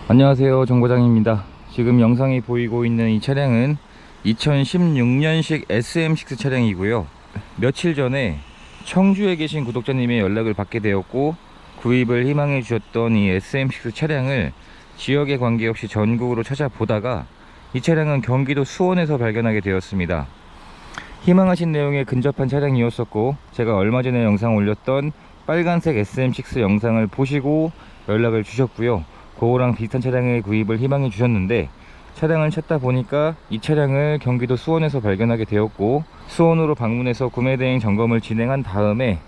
안녕하세요, 정과장입니다. 지금 영상이 보이고 있는 이 차량은 2016년식 SM6 차량이고요. 며칠 전에 청주에 계신 구독자님의 연락을 받게 되었고, 구입을 희망해 주셨던 이 SM6 차량을 지역에 관계없이 전국으로 찾아보다가 이 차량은 경기도 수원에서 발견하게 되었습니다. 희망하신 내용에 근접한 차량이었었고, 제가 얼마 전에 영상 올렸던 빨간색 SM6 영상을 보시고 연락을 주셨고요. 그거랑 비슷한 차량의 구입을 희망해 주셨는데, 차량을 찾다 보니까 이 차량을 경기도 수원에서 발견하게 되었고, 수원으로 방문해서 구매 대행 점검을 진행한 다음에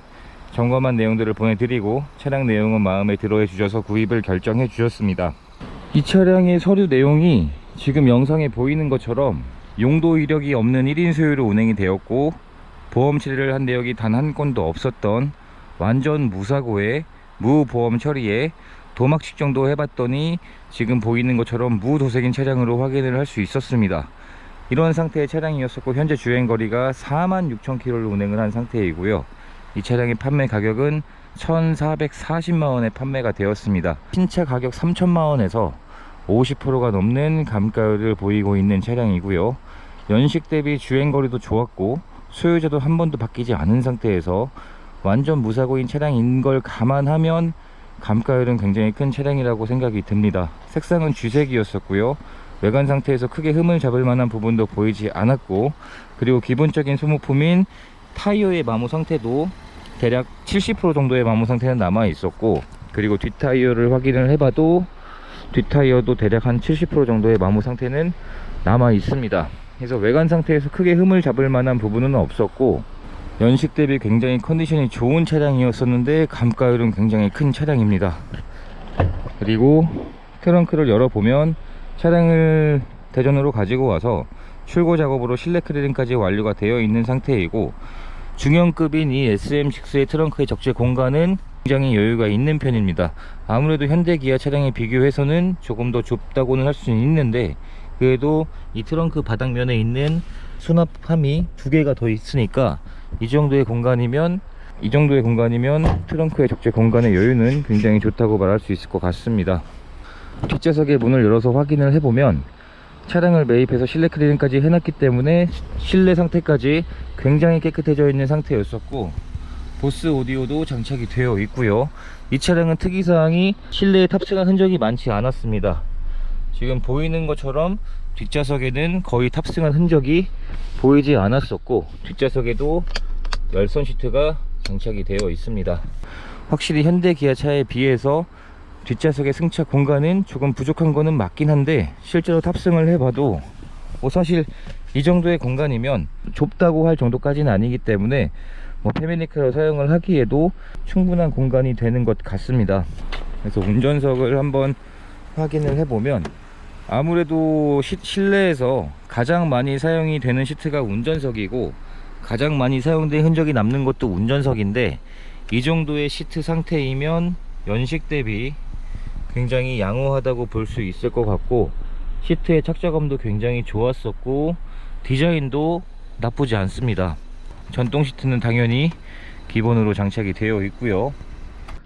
점검한 내용들을 보내드리고, 차량 내용은 마음에 들어 해주셔서 구입을 결정해 주셨습니다. 이 차량의 서류 내용이 지금 영상에 보이는 것처럼 용도 이력이 없는 1인 소유로 운행이 되었고, 보험 처리를 한 내역이 단 한 건도 없었던 완전 무사고에 무보험 처리에 도막 측정도 해봤더니 지금 보이는 것처럼 무도색인 차량으로 확인을 할 수 있었습니다. 이런 상태의 차량이었었고, 현재 주행거리가 46,000km를 운행을 한 상태이고요. 이 차량의 판매 가격은 1,440만원에 판매가 되었습니다. 신차 가격 3천만원에서 50%가 넘는 감가를 보이고 있는 차량이고요. 연식 대비 주행거리도 좋았고, 소유자도 한 번도 바뀌지 않은 상태에서 완전 무사고인 차량인 걸 감안하면 감가율은 굉장히 큰 차량이라고 생각이 듭니다. 색상은 쥐색이었었고요. 외관 상태에서 크게 흠을 잡을 만한 부분도 보이지 않았고, 그리고 기본적인 소모품인 타이어의 마모 상태도 대략 70% 정도의 마모 상태는 남아 있었고, 그리고 뒷타이어를 확인을 해봐도 뒷타이어도 대략 한 70% 정도의 마모 상태는 남아 있습니다. 그래서 외관 상태에서 크게 흠을 잡을 만한 부분은 없었고, 연식 대비 굉장히 컨디션이 좋은 차량이었었는데 감가율은 굉장히 큰 차량입니다. 그리고 트렁크를 열어보면 차량을 대전으로 가지고 와서 출고 작업으로 실내 클리닝까지 완료가 되어 있는 상태이고, 중형급인 이 SM6의 트렁크의 적재 공간은 굉장히 여유가 있는 편입니다. 아무래도 현대 기아 차량에 비교해서는 조금 더 좁다고는 할 수는 있는데, 그래도 이 트렁크 바닥면에 있는 수납함이 두 개가 더 있으니까 이 정도의 공간이면 트렁크의 적재 공간의 여유는 굉장히 좋다고 말할 수 있을 것 같습니다. 뒷좌석의 문을 열어서 확인을 해보면 차량을 매입해서 실내 클리닝까지 해놨기 때문에 실내 상태까지 굉장히 깨끗해져 있는 상태였었고, 보스 오디오도 장착이 되어 있고요. 이 차량은 특이사항이 실내에 탑승한 흔적이 많지 않았습니다. 지금 보이는 것처럼 뒷좌석에는 거의 탑승한 흔적이 보이지 않았었고, 뒷좌석에도 열선 시트가 장착이 되어 있습니다. 확실히 현대 기아차에 비해서 뒷좌석의 승차 공간은 조금 부족한 거는 맞긴 한데, 실제로 탑승을 해봐도 사실 이 정도의 공간이면 좁다고 할 정도까지는 아니기 때문에 패밀리카로 사용을 하기에도 충분한 공간이 되는 것 같습니다. 그래서 운전석을 한번 확인을 해보면, 아무래도 실내에서 가장 많이 사용이 되는 시트가 운전석이고, 가장 많이 사용된 흔적이 남는 것도 운전석인데, 이 정도의 시트 상태이면 연식 대비 굉장히 양호하다고 볼 수 있을 것 같고, 시트의 착자감도 굉장히 좋았었고, 디자인도 나쁘지 않습니다. 전동 시트는 당연히 기본으로 장착이 되어 있고요.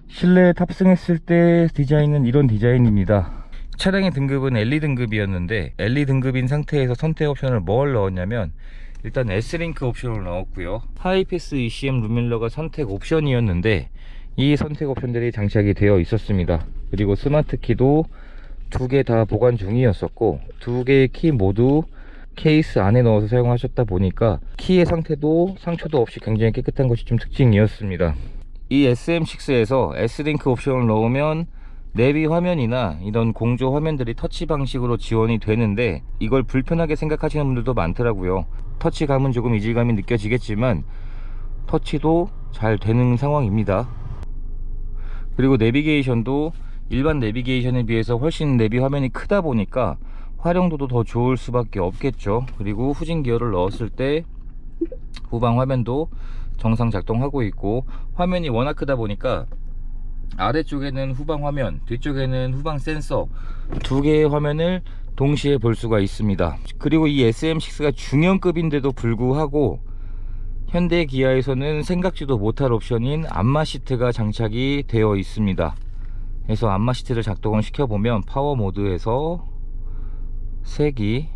실내에 탑승했을 때 디자인은 이런 디자인입니다. 차량의 등급은 LE 등급이었는데, LE 등급인 상태에서 선택 옵션을 뭘 넣었냐면, 일단 S링크 옵션을 넣었고요. 하이패스 ECM 룸밀러가 선택 옵션이었는데, 이 선택 옵션들이 장착이 되어 있었습니다. 그리고 스마트 키도 두 개 다 보관 중이었었고, 두 개의 키 모두 케이스 안에 넣어서 사용하셨다 보니까 키의 상태도 상처도 없이 굉장히 깨끗한 것이 좀 특징이었습니다. 이 SM6에서 S링크 옵션을 넣으면 내비 화면이나 이런 공조 화면들이 터치 방식으로 지원이 되는데, 이걸 불편하게 생각하시는 분들도 많더라고요. 터치감은 조금 이질감이 느껴지겠지만 터치도 잘 되는 상황입니다. 그리고 내비게이션도 일반 내비게이션에 비해서 훨씬 내비 화면이 크다 보니까 활용도도 더 좋을 수밖에 없겠죠. 그리고 후진 기어를 넣었을 때 후방 화면도 정상 작동하고 있고, 화면이 워낙 크다 보니까 아래쪽에는 후방 화면, 뒤쪽에는 후방 센서, 두 개의 화면을 동시에 볼 수가 있습니다. 그리고 이 SM6가 중형급인데도 불구하고 현대 기아에서는 생각지도 못할 옵션인 안마 시트가 장착이 되어 있습니다. 그래서 안마 시트를 작동을 시켜보면 파워 모드에서 색이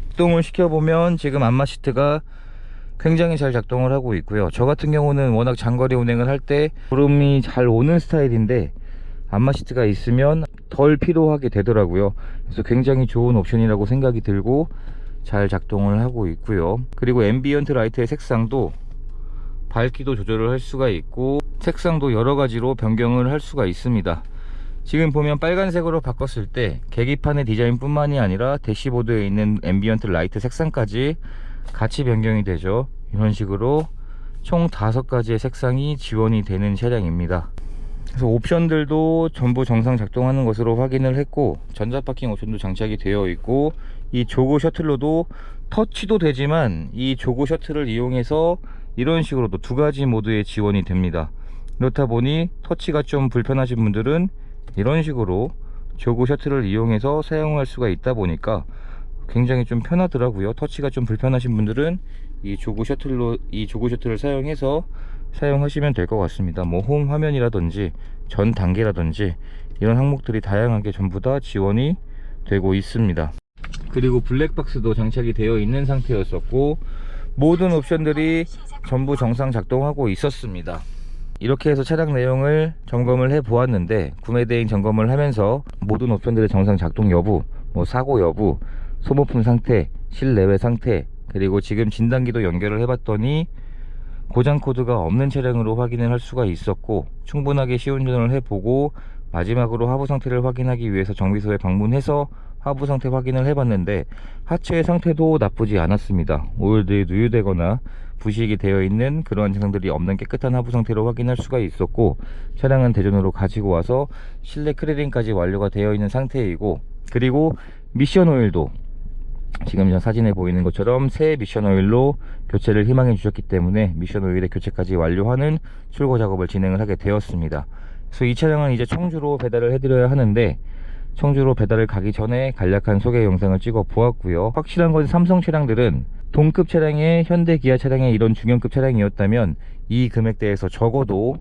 작동을 시켜보면 지금 안마 시트가 굉장히 잘 작동을 하고 있고요. 저 같은 경우는 워낙 장거리 운행을 할 때 졸음이 잘 오는 스타일인데 안마 시트가 있으면 덜 피로하게 되더라고요. 그래서 굉장히 좋은 옵션이라고 생각이 들고 잘 작동을 하고 있고요. 그리고 앰비언트 라이트의 색상도 밝기도 조절을 할 수가 있고 색상도 여러가지로 변경을 할 수가 있습니다. 지금 보면 빨간색으로 바꿨을 때 계기판의 디자인 뿐만이 아니라 대시보드에 있는 앰비언트 라이트 색상까지 같이 변경이 되죠. 이런 식으로 총 5가지의 색상이 지원이 되는 차량입니다. 그래서 옵션들도 전부 정상 작동하는 것으로 확인을 했고, 전자파킹 옵션도 장착이 되어 있고, 이 조그 셔틀로도 터치도 되지만 이 조그 셔틀을 이용해서 이런 식으로도 2가지 모드의 지원이 됩니다. 그렇다 보니 터치가 좀 불편하신 분들은 이런 식으로 조그 셔틀을 이용해서 사용할 수가 있다 보니까 굉장히 좀 편하더라고요. 터치가 좀 불편하신 분들은 이 조그 셔틀을 사용해서 사용하시면 될 것 같습니다. 뭐 홈 화면이라든지 전 단계라든지 이런 항목들이 다양하게 전부 다 지원이 되고 있습니다. 그리고 블랙박스도 장착이 되어 있는 상태였었고, 모든 옵션들이 전부 정상 작동하고 있었습니다. 이렇게 해서 차량 내용을 점검을 해 보았는데, 구매 대행 점검을 하면서 모든 옵션들의 정상 작동 여부, 뭐 사고 여부, 소모품 상태, 실내외 상태, 그리고 지금 진단기도 연결을 해봤더니 고장 코드가 없는 차량으로 확인을 할 수가 있었고, 충분하게 시운전을 해보고 마지막으로 하부 상태를 확인하기 위해서 정비소에 방문해서 하부 상태 확인을 해봤는데 하체 상태도 나쁘지 않았습니다. 오일들이 누유되거나 부식이 되어 있는 그러한 증상들이 없는 깨끗한 하부 상태로 확인할 수가 있었고, 차량은 대전으로 가지고 와서 실내 클리닝까지 완료가 되어 있는 상태이고, 그리고 미션 오일도 지금 사진에 보이는 것처럼 새 미션 오일로 교체를 희망해 주셨기 때문에 미션 오일의 교체까지 완료하는 출고 작업을 진행을 하게 되었습니다. 그래서 이 차량은 이제 청주로 배달을 해드려야 하는데, 청주로 배달을 가기 전에 간략한 소개 영상을 찍어 보았고요. 확실한 건 삼성 차량들은 동급 차량의 현대 기아 차량의 이런 중형급 차량이었다면 이 금액대에서 적어도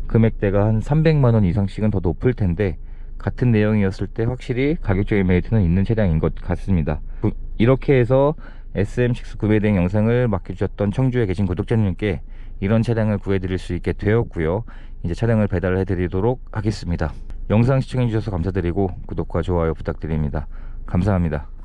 금액대가 한 300만원 이상씩은 더 높을 텐데, 같은 내용이었을 때 확실히 가격적인 메리트는 있는 차량인 것 같습니다. 이렇게 해서 SM6 구매 대행 영상을 맡겨주셨던 청주에 계신 구독자님께 이런 차량을 구해드릴 수 있게 되었고요. 이제 차량을 배달을 해드리도록 하겠습니다. 영상 시청해주셔서 감사드리고 구독과 좋아요 부탁드립니다. 감사합니다.